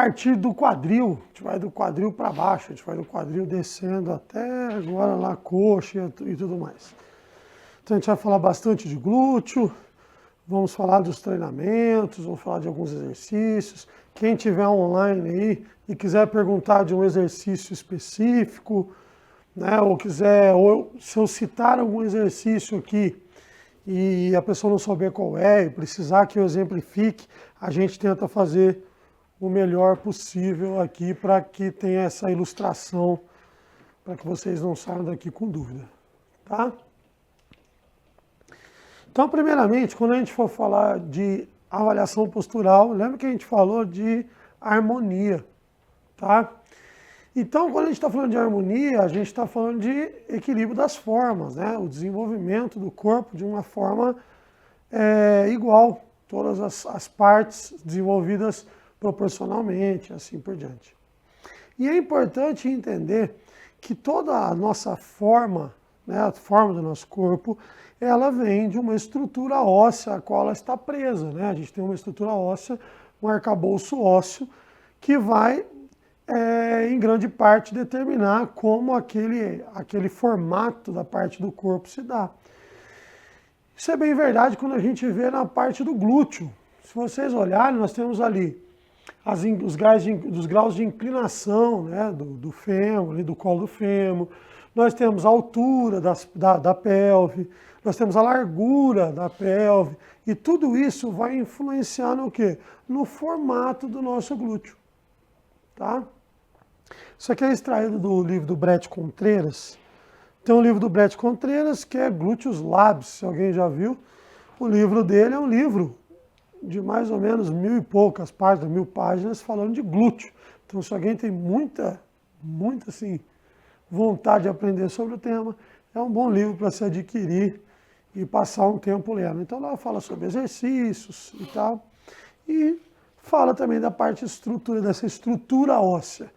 partir do quadril, a gente vai do quadril para baixo, a gente vai do quadril descendo até agora lá a coxa e tudo mais. Então a gente vai falar bastante de glúteo, vamos falar dos treinamentos, vamos falar de alguns exercícios. Quem tiver online aí e quiser perguntar de um exercício específico, né, ou se eu citar algum exercício aqui e a pessoa não souber qual é e precisar que eu exemplifique, a gente tenta fazer o melhor possível aqui para que tenha essa ilustração, para que vocês não saiam daqui com dúvida, tá? Então, primeiramente, quando a gente for falar de avaliação postural, lembra que a gente falou de harmonia, tá? Então, quando a gente está falando de harmonia, a gente está falando de equilíbrio das formas, né? O desenvolvimento do corpo de uma forma igual, todas as partes desenvolvidas proporcionalmente, assim por diante. E é importante entender que toda a nossa forma, né, a forma do nosso corpo, ela vem de uma estrutura óssea a qual ela está presa, né? A gente tem uma estrutura óssea, um arcabouço ósseo, que vai, em grande parte, determinar como aquele formato da parte do corpo se dá. Isso é bem verdade quando a gente vê na parte do glúteo. Se vocês olharem, nós temos ali os graus de inclinação, né, do fêmur, ali, do colo do fêmur. Nós temos a altura da pelve, nós temos a largura da pelve, e tudo isso vai influenciar no quê? No formato do nosso glúteo. Tá? Isso aqui é extraído do livro do Bret Contreras. Tem um livro do Bret Contreras que é Glúteos Labs, se alguém já viu. O livro dele é um livro de mais ou menos 1000 e poucas páginas, 1000 páginas, falando de glúteo. Então, se alguém tem muita assim, vontade de aprender sobre o tema, é um bom livro para se adquirir e passar um tempo lendo. Então, lá fala sobre exercícios e tal, e fala também da parte dessa estrutura óssea.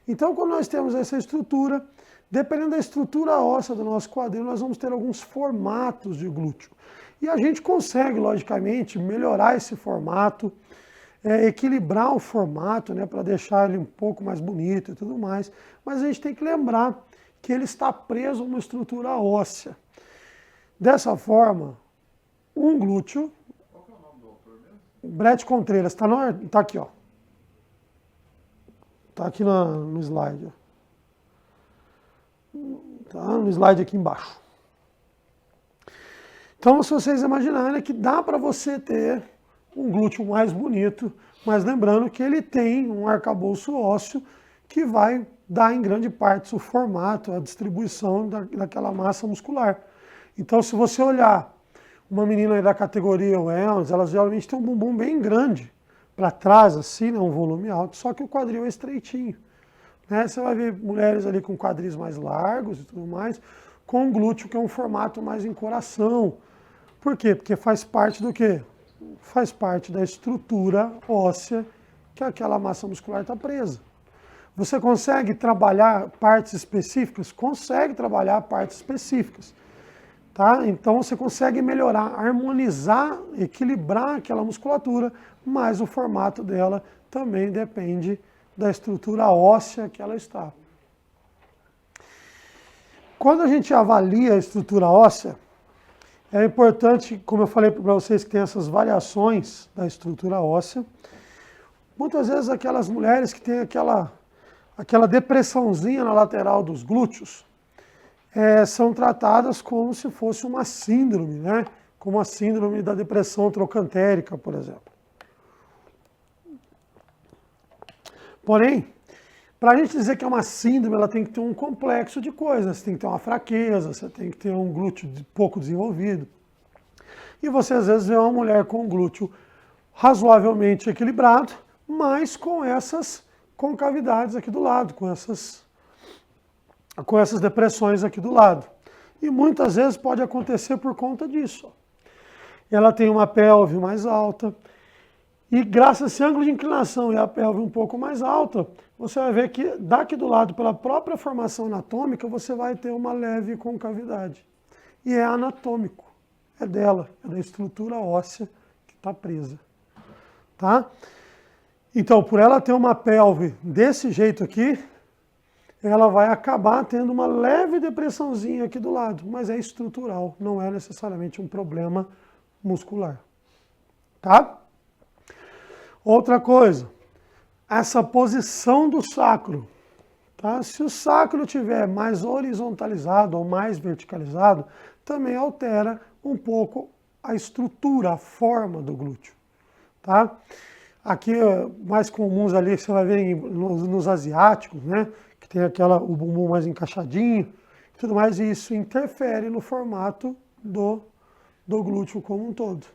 Então, quando nós temos essa estrutura, dependendo da estrutura óssea do nosso quadril, nós vamos ter alguns formatos de glúteo. E a gente consegue, logicamente, melhorar esse formato, equilibrar o formato, né, para deixar ele um pouco mais bonito e tudo mais. Mas a gente tem que lembrar que ele está preso a uma estrutura óssea. Dessa forma, um glúteo... Qual que é o nome do autor mesmo? Bret Contreras, tá aqui, ó. Tá aqui no slide. Tá no slide aqui embaixo. Então, se vocês imaginarem que dá para você ter um glúteo mais bonito, mas lembrando que ele tem um arcabouço ósseo que vai dar em grande parte o formato, a distribuição daquela massa muscular. Então, se você olhar uma menina aí da categoria Wellness, elas geralmente têm um bumbum bem grande para trás, assim, né, um volume alto, só que o quadril é estreitinho. Né? Você vai ver mulheres ali com quadris mais largos e tudo mais, com um glúteo que é um formato mais em coração. Por quê? Porque faz parte do quê? Faz parte da estrutura óssea que aquela massa muscular está presa. Você consegue trabalhar partes específicas? Consegue trabalhar partes específicas. Tá? Então você consegue melhorar, harmonizar, equilibrar aquela musculatura, mas o formato dela também depende da estrutura óssea que ela está. Quando a gente avalia a estrutura óssea, é importante, como eu falei para vocês, que tem essas variações da estrutura óssea. Muitas vezes aquelas mulheres que têm aquela depressãozinha na lateral dos glúteos, são tratadas como se fosse uma síndrome, né? Como a síndrome da depressão trocantérica, por exemplo. Porém, para a gente dizer que é uma síndrome, ela tem que ter um complexo de coisas. Você tem que ter uma fraqueza, você tem que ter um glúteo pouco desenvolvido. E você às vezes vê uma mulher com um glúteo razoavelmente equilibrado, mas com essas concavidades aqui do lado, com essas depressões aqui do lado. E muitas vezes pode acontecer por conta disso. Ela tem uma pelve mais alta, e graças a esse ângulo de inclinação e a pelve um pouco mais alta, você vai ver que daqui do lado, pela própria formação anatômica, você vai ter uma leve concavidade. E é anatômico, é dela, é da estrutura óssea que está presa. Tá? Então, por ela ter uma pelve desse jeito aqui, ela vai acabar tendo uma leve depressãozinha aqui do lado, mas é estrutural, não é necessariamente um problema muscular. Tá? Outra coisa, essa posição do sacro. Tá? Se o sacro estiver mais horizontalizado ou mais verticalizado, também altera um pouco a estrutura, a forma do glúteo. Tá? Aqui, mais comuns ali, você vai ver nos asiáticos, né? Que tem o bumbum mais encaixadinho e tudo mais, e isso interfere no formato do glúteo como um todo.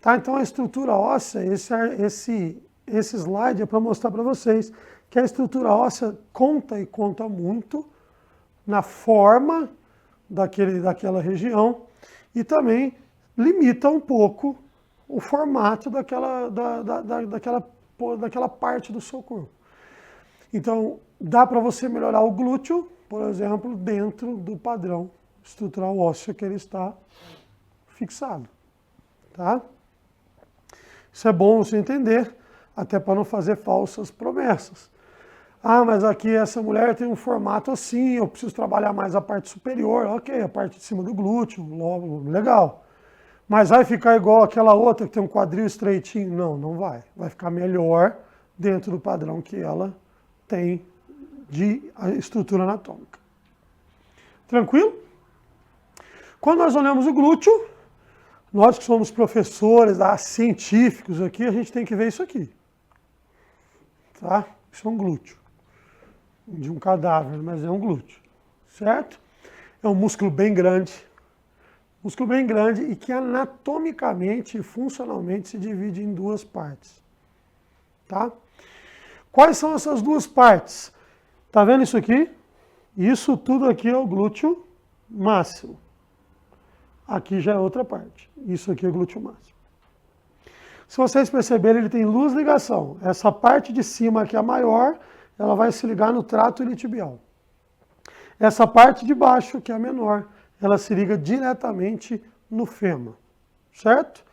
Tá? Então, a estrutura óssea, esse slide é para mostrar para vocês que a estrutura óssea conta muito na forma daquela região e também limita um pouco o formato daquela parte do seu corpo. Então, dá para você melhorar o glúteo, por exemplo, dentro do padrão estrutural ósseo que ele está fixado. Tá? Isso é bom você entender, até para não fazer falsas promessas. Ah, mas aqui essa mulher tem um formato assim, eu preciso trabalhar mais a parte superior. Ok, a parte de cima do glúteo, legal. Mas vai ficar igual aquela outra que tem um quadril estreitinho? Não, não vai. Vai ficar melhor dentro do padrão que ela tem de estrutura anatômica. Tranquilo? Quando nós olhamos o glúteo, nós que somos professores, científicos aqui, a gente tem que ver isso aqui. Tá? Isso é um glúteo. De um cadáver, mas é um glúteo. Certo? É um músculo bem grande. Músculo bem grande e que anatomicamente e funcionalmente se divide em duas partes. Tá? Quais são essas duas partes? Tá vendo isso aqui? Isso tudo aqui é o glúteo máximo. Aqui já é outra parte. Isso aqui é o glúteo máximo. Se vocês perceberem, ele tem luz ligação. Essa parte de cima, que é a maior, ela vai se ligar no trato iliotibial. Essa parte de baixo, que é a menor, ela se liga diretamente no fêmur. Certo?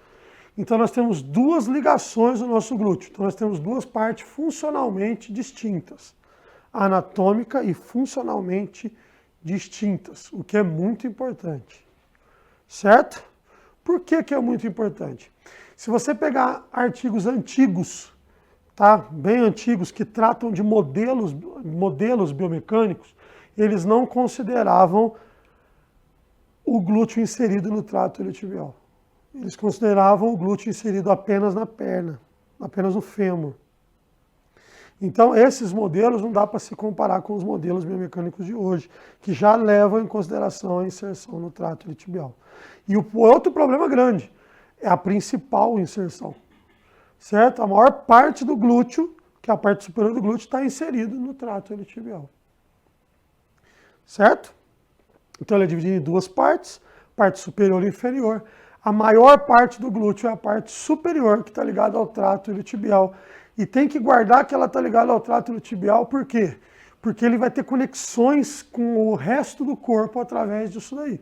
Então nós temos duas ligações no nosso glúteo. Então nós temos duas partes funcionalmente distintas. Anatômica e funcionalmente distintas, o que é muito importante. Certo? Por que é muito importante? Se você pegar artigos antigos, tá? Bem antigos, que tratam de modelos biomecânicos, eles não consideravam o glúteo inserido no trato iliotibial. Eles consideravam o glúteo inserido apenas na perna, apenas no fêmur. Então, esses modelos não dá para se comparar com os modelos biomecânicos de hoje, que já levam em consideração a inserção no trato iliotibial. E o outro problema grande é a principal inserção. Certo? A maior parte do glúteo, que é a parte superior do glúteo, está inserido no trato iliotibial. Certo? Então, ele é dividido em duas partes, parte superior e inferior. A maior parte do glúteo é a parte superior, que está ligada ao trato iliotibial. E tem que guardar que ela está ligada ao trato iliotibial, por quê? Porque ele vai ter conexões com o resto do corpo através disso daí.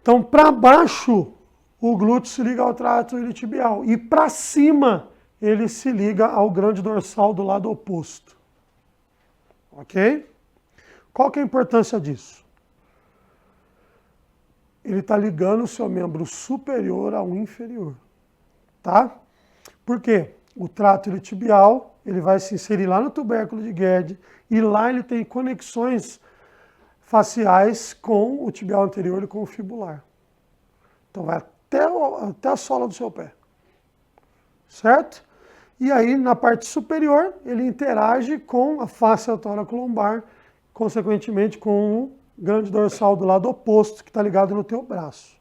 Então, para baixo, o glúteo se liga ao trato iliotibial. E para cima, ele se liga ao grande dorsal do lado oposto. Ok? Qual que é a importância disso? Ele está ligando o seu membro superior ao inferior. Tá? Por quê? O trato iliotibial, ele vai se inserir lá no tubérculo de Gerd e lá ele tem conexões faciais com o tibial anterior e com o fibular. Então vai até a sola do seu pé. Certo? E aí, na parte superior, ele interage com a face tóraco-lombar, consequentemente com o grande dorsal do lado oposto, que está ligado no teu braço.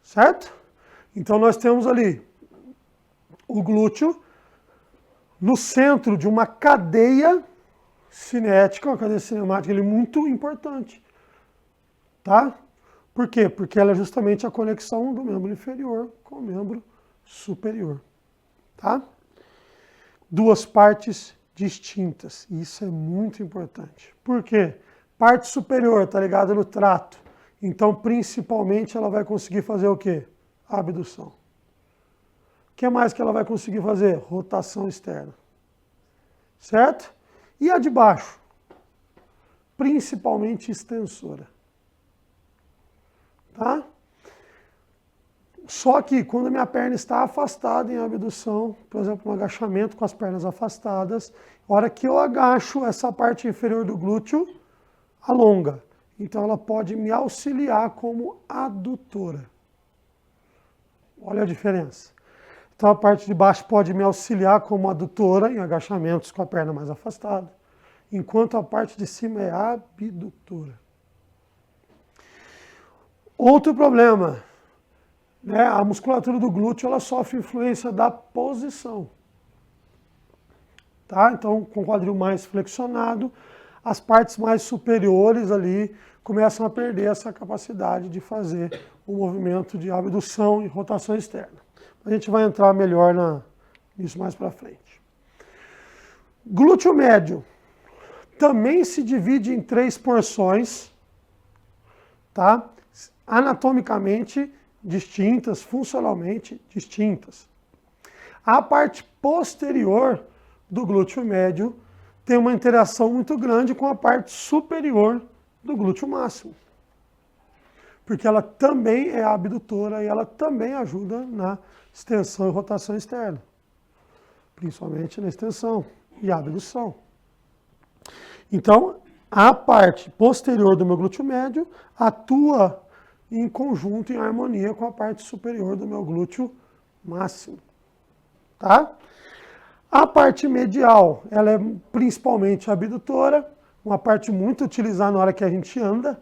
Certo? Então nós temos ali o glúteo no centro de uma cadeia cinética, uma cadeia cinemática muito importante. Tá? Por quê? Porque ela é justamente a conexão do membro inferior com o membro superior. Tá? Duas partes distintas. E isso é muito importante. Por quê? Parte superior está ligada no trato. Então, principalmente, ela vai conseguir fazer o quê? A abdução. que mais que ela vai conseguir fazer? Rotação externa. Certo? E a de baixo? Principalmente extensora. Tá? Só que quando a minha perna está afastada em abdução, por exemplo, um agachamento com as pernas afastadas, a hora que eu agacho, essa parte inferior do glúteo alonga. Então ela pode me auxiliar como adutora. Olha a diferença. Então a parte de baixo pode me auxiliar como adutora em agachamentos com a perna mais afastada, enquanto a parte de cima é abdutora. Outro problema, né? A musculatura do glúteo ela sofre influência da posição. Tá? Então, com o quadril mais flexionado, as partes mais superiores ali começam a perder essa capacidade de fazer o movimento de abdução e rotação externa. A gente vai entrar melhor nisso mais para frente. Glúteo médio também se divide em 3 porções, tá? Anatomicamente distintas, funcionalmente distintas. A parte posterior do glúteo médio tem uma interação muito grande com a parte superior do glúteo máximo. Porque ela também é abdutora e ela também ajuda na extensão e rotação externa. Principalmente na extensão e abdução. Então, a parte posterior do meu glúteo médio atua em conjunto, em harmonia com a parte superior do meu glúteo máximo. Tá? A parte medial, ela é principalmente abdutora, uma parte muito utilizada na hora que a gente anda,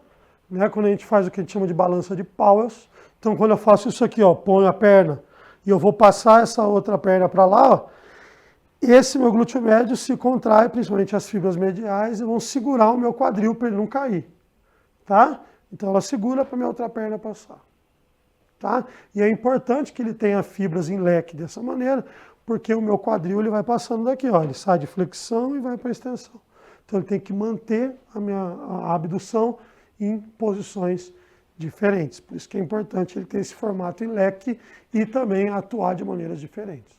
né? Quando a gente faz o que a gente chama de balança de Powell. Então, quando eu faço isso aqui, ó, ponho a perna e eu vou passar essa outra perna para lá, ó, esse meu glúteo médio se contrai, principalmente as fibras mediais, e vão segurar o meu quadril para ele não cair. Tá? Então ela segura para a minha outra perna passar. Tá? E é importante que ele tenha fibras em leque dessa maneira, porque o meu quadril ele vai passando daqui, ó, ele sai de flexão e vai para extensão. Então ele tem que manter a abdução em posições diferentes. Por isso que é importante ele ter esse formato em leque e também atuar de maneiras diferentes.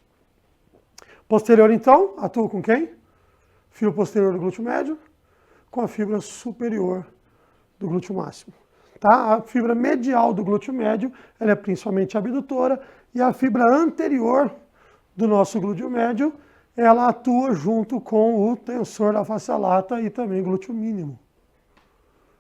Posterior, então, atua com quem? Fibra posterior do glúteo médio com a fibra superior do glúteo máximo. Tá? A fibra medial do glúteo médio ela é principalmente abdutora e a fibra anterior do nosso glúteo médio ela atua junto com o tensor da face lata e também glúteo mínimo.